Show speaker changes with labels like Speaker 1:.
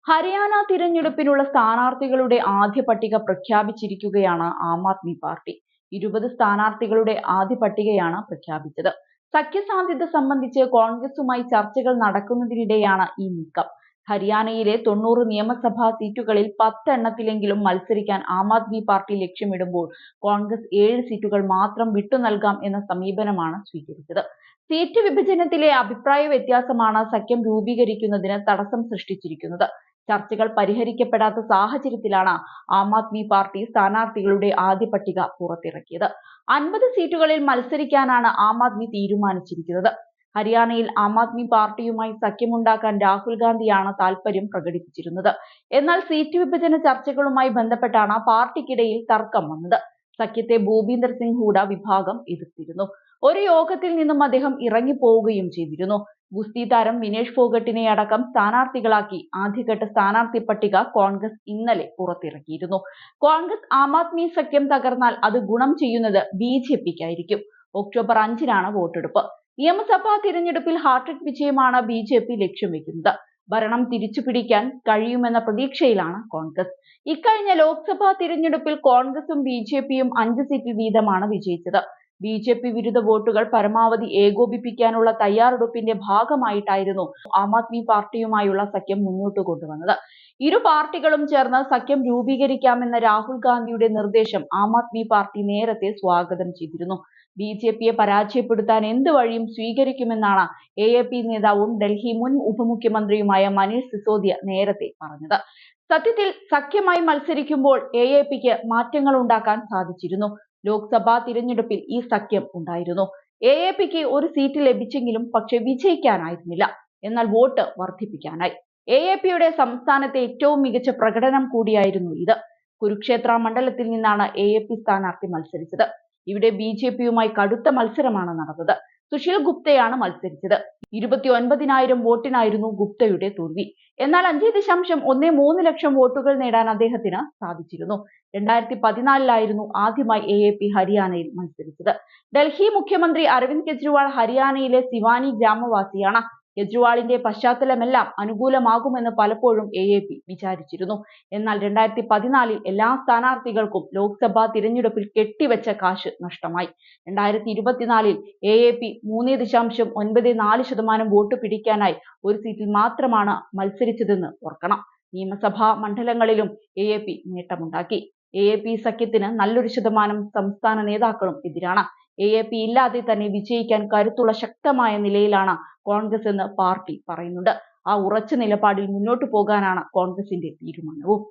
Speaker 1: ഹരിയാന തിരഞ്ഞെടുപ്പിനുള്ള സ്ഥാനാർത്ഥികളുടെ ആദ്യ പട്ടിക പ്രഖ്യാപിച്ചിരിക്കുകയാണ് ആം ആദ്മി പാർട്ടി. 20 സ്ഥാനാർത്ഥികളുടെ ആദ്യ പട്ടികയാണ് പ്രഖ്യാപിച്ചത്. സഖ്യസാധ്യത സംബന്ധിച്ച് കോൺഗ്രസുമായി ചർച്ചകൾ നടക്കുന്നതിനിടെയാണ് ഈ നീക്കം. ഹരിയാനയിലെ 90 നിയമസഭാ സീറ്റുകളിൽ 10 എണ്ണത്തിലെങ്കിലും മത്സരിക്കാൻ ആം ആദ്മി പാർട്ടി ലക്ഷ്യമിടുമ്പോൾ കോൺഗ്രസ് 7 സീറ്റുകൾ മാത്രം വിട്ടുനൽകാം എന്ന സമീപനമാണ് സ്വീകരിച്ചത്. സീറ്റ് വിഭജനത്തിലെ അഭിപ്രായ വ്യത്യാസമാണ് സഖ്യം രൂപീകരിക്കുന്നതിന് തടസ്സം സൃഷ്ടിച്ചിരിക്കുന്നത്. ചർച്ചകൾ പരിഹരിക്കപ്പെടാത്ത സാഹചര്യത്തിലാണ് ആം ആദ്മി പാർട്ടി സ്ഥാനാർത്ഥികളുടെ ആദ്യ പട്ടിക പുറത്തിറക്കിയത്. 50 സീറ്റുകളിൽ മത്സരിക്കാനാണ് ആം ആദ്മി തീരുമാനിച്ചിരിക്കുന്നത്. ഹരിയാനയിൽ ആം ആദ്മി പാർട്ടിയുമായി സഖ്യമുണ്ടാക്കാൻ രാഹുൽ ഗാന്ധിയാണ് താൽപര്യം പ്രകടിപ്പിച്ചിരുന്നത്. എന്നാൽ സീറ്റ് വിഭജന ചർച്ചകളുമായി ബന്ധപ്പെട്ടാണ് പാർട്ടിക്കിടയിൽ തർക്കം വന്നത്. സഖ്യത്തെ ഭൂപീന്ദർ സിംഗ് ഹൂഡ വിഭാഗം എതിർത്തിരുന്നു. ഒരു യോഗത്തിൽ നിന്നും അദ്ദേഹം ഇറങ്ങിപ്പോവുകയും ചെയ്തിരുന്നു. ഗുസ്തി താരം വിനേഷ് ഫോഗട്ടിനെ അടക്കം സ്ഥാനാർത്ഥികളാക്കി ആദ്യഘട്ട സ്ഥാനാർത്ഥി പട്ടിക കോൺഗ്രസ് ഇന്നലെ പുറത്തിറക്കിയിരുന്നു. കോൺഗ്രസ് ആം ആദ്മി സഖ്യം തകർന്നാൽ അത് ഗുണം ചെയ്യുന്നത് BJPക്കായിരിക്കും. ഒക്ടോബർ 5-നാണ് വോട്ടെടുപ്പ്. നിയമസഭാ തിരഞ്ഞെടുപ്പിൽ ഹാട്രിക് വിജയമാണ് BJP ലക്ഷ്യം വെക്കുന്നത്. ഭരണം തിരിച്ചുപിടിക്കാൻ കഴിയുമെന്ന പ്രതീക്ഷയിലാണ് കോൺഗ്രസ്. ഇക്കഴിഞ്ഞ ലോക്സഭാ തിരഞ്ഞെടുപ്പിൽ കോൺഗ്രസും BJPയും 5 സീറ്റിൽ വീതമാണ് വിജയിച്ചത്. BJP വിരുദ്ധ വോട്ടുകൾ പരമാവധി ഏകോപിപ്പിക്കാനുള്ള തയ്യാറെടുപ്പിന്റെ ഭാഗമായിട്ടായിരുന്നു ആം ആദ്മി പാർട്ടിയുമായുള്ള സഖ്യം മുന്നോട്ട് കൊണ്ടുവന്നത്. ഇരു പാർട്ടികളും ചേർന്ന് സഖ്യം രൂപീകരിക്കാമെന്ന രാഹുൽ ഗാന്ധിയുടെ നിർദ്ദേശം ആം ആദ്മി പാർട്ടി നേരത്തെ സ്വാഗതം ചെയ്തിരുന്നു. BJPയെ പരാജയപ്പെടുത്താൻ എന്ത് വഴിയും സ്വീകരിക്കുമെന്നാണ് AAP നേതാവും ഡൽഹി മുൻ ഉപമുഖ്യമന്ത്രിയുമായ മനീഷ് സിസോദിയ നേരത്തെ പറഞ്ഞത്. സത്യത്തിൽ സഖ്യമായി മത്സരിക്കുമ്പോൾ AAPക്ക് മാറ്റങ്ങൾ ഉണ്ടാക്കാൻ സാധിച്ചിരുന്നു. ലോക്സഭാ തിരഞ്ഞെടുപ്പിൽ ഈ സഖ്യം ഉണ്ടായിരുന്നു. AAPക്ക് ഒരു സീറ്റ് ലഭിച്ചെങ്കിലും പക്ഷെ വിജയിക്കാനായിരുന്നില്ല. എന്നാൽ വോട്ട് വർദ്ധിപ്പിക്കാനായി. AAPയുടെ സംസ്ഥാനത്തെ ഏറ്റവും മികച്ച പ്രകടനം കൂടിയായിരുന്നു ഇത്. കുരുക്ഷേത്ര മണ്ഡലത്തിൽ നിന്നാണ് AAP സ്ഥാനാർത്ഥി മത്സരിച്ചത്. ഇവിടെ BJPയുമായി കടുത്ത മത്സരമാണ് നടന്നത്. സുശീൽ ഗുപ്തയാണ് മത്സരിച്ചത്. 29,000 വോട്ടിനായിരുന്നു ഗുപ്തയുടെ തോൽവി. എന്നാൽ 5.13 ലക്ഷം വോട്ടുകൾ നേടാൻ അദ്ദേഹത്തിന് സാധിച്ചിരുന്നു. 2014-ലായിരുന്നു ആദ്യമായി AAP ഹരിയാനയിൽ മത്സരിച്ചത്. ഡൽഹി മുഖ്യമന്ത്രി അരവിന്ദ് കെജ്രിവാൾ ഹരിയാനയിലെ സിവാനി ഗ്രാമവാസിയാണ്. കെജ്രിവാളിന്റെ പശ്ചാത്തലമെല്ലാം അനുകൂലമാകുമെന്ന് പലപ്പോഴും AAP വിചാരിച്ചിരുന്നു. എന്നാൽ 2014-ൽ എല്ലാ സ്ഥാനാർത്ഥികൾക്കും ലോക്സഭാ തിരഞ്ഞെടുപ്പിൽ കെട്ടിവെച്ച കാശ് നഷ്ടമായി. 2024-ൽ AAP 3.94% വോട്ട് പിടിക്കാനായി ഒരു സീറ്റിൽ മാത്രമാണ് മത്സരിച്ചതെന്ന് ഓർക്കണം. നിയമസഭാ മണ്ഡലങ്ങളിലും AAP നേട്ടമുണ്ടാക്കി. AAP സഖ്യത്തിന് നല്ലൊരു ശതമാനം സംസ്ഥാന നേതാക്കളും എതിരാണ്. AAP ഇല്ലാതെ തന്നെ വിജയിക്കാൻ കരുത്തുള്ള ശക്തമായ നിലയിലാണ് കോൺഗ്രസ് എന്ന് പാർട്ടി പറയുന്നുണ്ട്. ആ ഉറച്ച നിലപാടിൽ മുന്നോട്ടു പോകാനാണ് കോൺഗ്രസിന്റെ തീരുമാനവും.